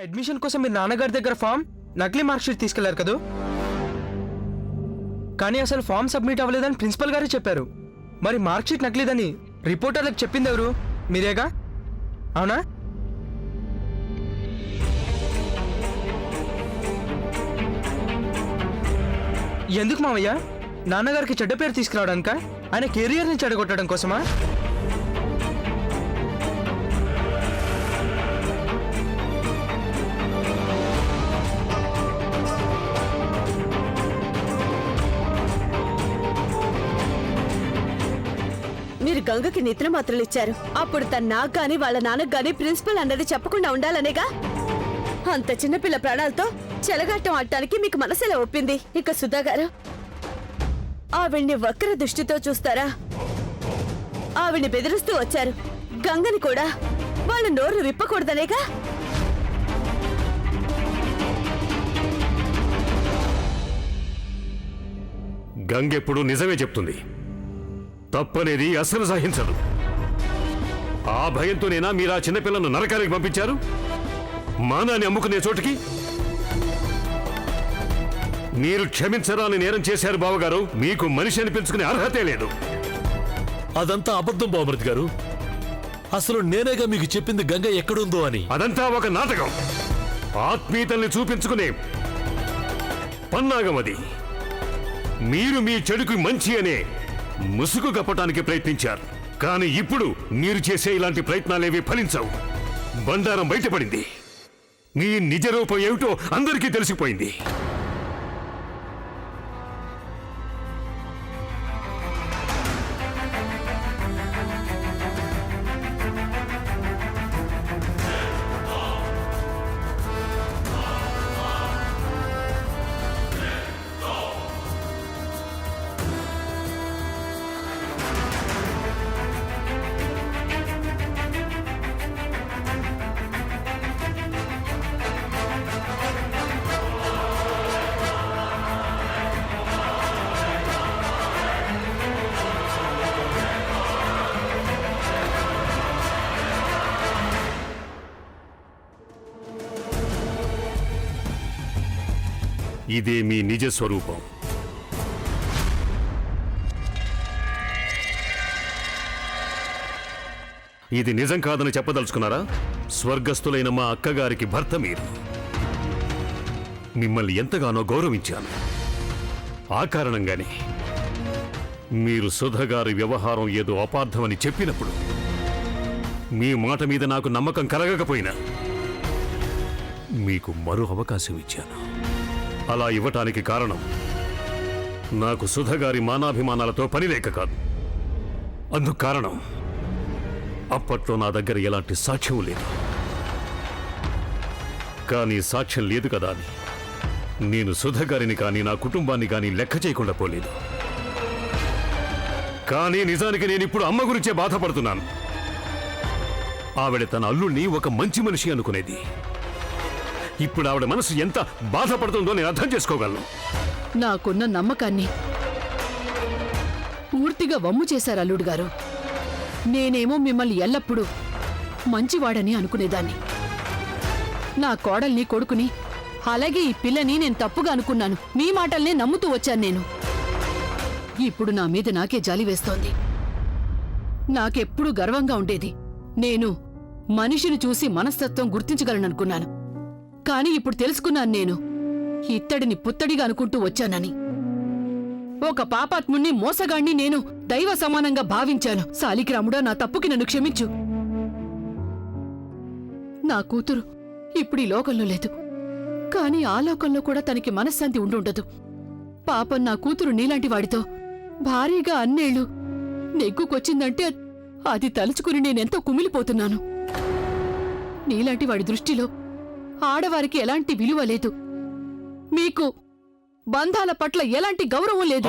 Admission కోసం మీ నాన్నగారి దగ్గర ఫామ్ నకిలీ మార్క్ షీట్ తీసుకెళ్లారు కదా, కానీ అసలు ఫామ్ సబ్మిట్ అవ్వలేదని ప్రిన్సిపల్ గారే చెప్పారు. మరి మార్క్ షీట్ నకిలీదని రిపోర్టర్లకు చెప్పింది ఎవరు? మీరేగా, అవునా? ఎందుకు మావయ్య? నాన్నగారికి చెడ్డ పేరు తీసుకురావడానిక? ఆయన కెరియర్ని చెడగొట్టడం కోసమా? మీరు గంగకి నిద్ర మాత్రలు ఇచ్చారు. అప్పుడు తన నాకు గాని వాళ్ళ నాన్నకు గాని ప్రిన్సిపల్ అన్నది చెప్పకుండా ఉండాలనేగా. అంత చిన్నపిల్ల ప్రాణాలతో చెలగాటం ఆడటానికి మీకు మనసులా ఒప్పింది. ఇక సుధా గారు, ఆవిడ్ని వక్ర దృష్టితో చూస్తారా? ఆవిడ్ని బెదిరిస్తూ వచ్చారు. గంగని కూడా వాళ్ళ నోరు విప్పకూడదనేగా. గంగెప్పుడు నిజమే చెప్తుంది. తప్పనేది అసలు సహించదు. ఆ భయంతోనేనా మీరు ఆ చిన్నపిల్లను నరకానికి పంపించారు? మానాన్ని అమ్ముకునే చోటుకి. మీరు క్షమించరాని నేరం చేశారు బావగారు. మీకు మనిషి అనిపించుకునే అర్హతే లేదు. అదంతా అబద్ధం బావమృతి గారు. అసలు నేనేగా మీకు చెప్పింది గంగ ఎక్కడుందో అని. అదంతా ఒక నాటకం. ఆత్మీయతల్ని చూపించుకునే పన్నాగం అది. మీరు మీ చెడుకు మంచి అనే ముసుగు కప్పటానికి ప్రయత్నించారు. కానీ ఇప్పుడు మీరు చేసే ఇలాంటి ప్రయత్నాలేవి ఫలించవు. బండారం బయటపడింది. మీ నిజ రూపం ఏమిటో అందరికీ తెలిసిపోయింది. ఇదే మీ నిజ స్వరూపం. ఇది నిజం కాదని చెప్పదలుచుకున్నారా? స్వర్గస్థులైన మా అక్కగారికి భర్త మీరు. మిమ్మల్ని ఎంతగానో గౌరవించాను. ఆ కారణంగానే మీరు సుధగారి వ్యవహారం ఏదో అపార్థమని చెప్పినప్పుడు మీ మాట మీద నాకు నమ్మకం కలగకపోయినా మీకు మరో అవకాశం ఇచ్చాను. అలా ఇవ్వటానికి కారణం నాకు సుధగారి మానాభిమానాలతో పనిలేక కాదు. అందుకు కారణం అప్పట్లో నా దగ్గర ఎలాంటి సాక్ష్యం లేదు. కానీ సాక్ష్యం లేదు కదా అని నేను సుధగారిని కానీ నా కుటుంబాన్ని కానీ లెక్క చేయకుండా పోలేదు. కానీ నిజానికి నేను ఇప్పుడు అమ్మ గురించే బాధపడుతున్నాను. ఆవిడ తన అల్లుణ్ణి ఒక మంచి మనిషి అనుకునేది. ఇప్పుడు ఆవిడ మనసు ఎంత బాధపడుతుందో నేను అర్థం చేసుకోగలను. నాకున్న నమ్మకాన్ని పూర్తిగా వమ్ము చేశారు అల్లుడు గారు. నేనేమో మిమ్మల్ని ఎల్లప్పుడూ మంచివాడని అనుకునేదాన్ని. నా కోడల్ని కొడుకుని అలాగే ఈ పిల్లని నేను తప్పుగా అనుకున్నాను. మీ మాటల్నే నమ్ముతూ వచ్చాను నేను. ఇప్పుడు నా మీద నాకే జాలి వేస్తోంది. నాకెప్పుడు గర్వంగా ఉండేది. నేను మనిషిని చూసి మనస్తత్వం గుర్తించగలననుకున్నాను. కానీ ఇప్పుడు తెలుసుకున్నాను నేను ఇత్తడిని పుత్తడిగా అనుకుంటూ వచ్చానని. ఒక పాపాత్ముణ్ణి మోసగాణ్ణి నేను దైవ సమానంగా భావించాను. సాలిగ్రాముడా, నా తప్పుకి నన్ను క్షమించు. నా కూతురు ఇప్పుడు ఈ లోకంలో లేదు. కానీ ఆ లోకంలో కూడా తనకి మనశ్శాంతి ఉండుండదు. పాపం నా కూతురు నీలాంటి వాడితో భారీగా అన్నేళ్లు నెగ్గుకొచ్చిందంటే అది తలుచుకుని నేనెంతో కుమిలిపోతున్నాను. నీలాంటి వాడి దృష్టిలో ఆడవారికి ఎలాంటి విలువ లేదు. మీకు బంధాల పట్ల ఎలాంటి గౌరవం లేదు.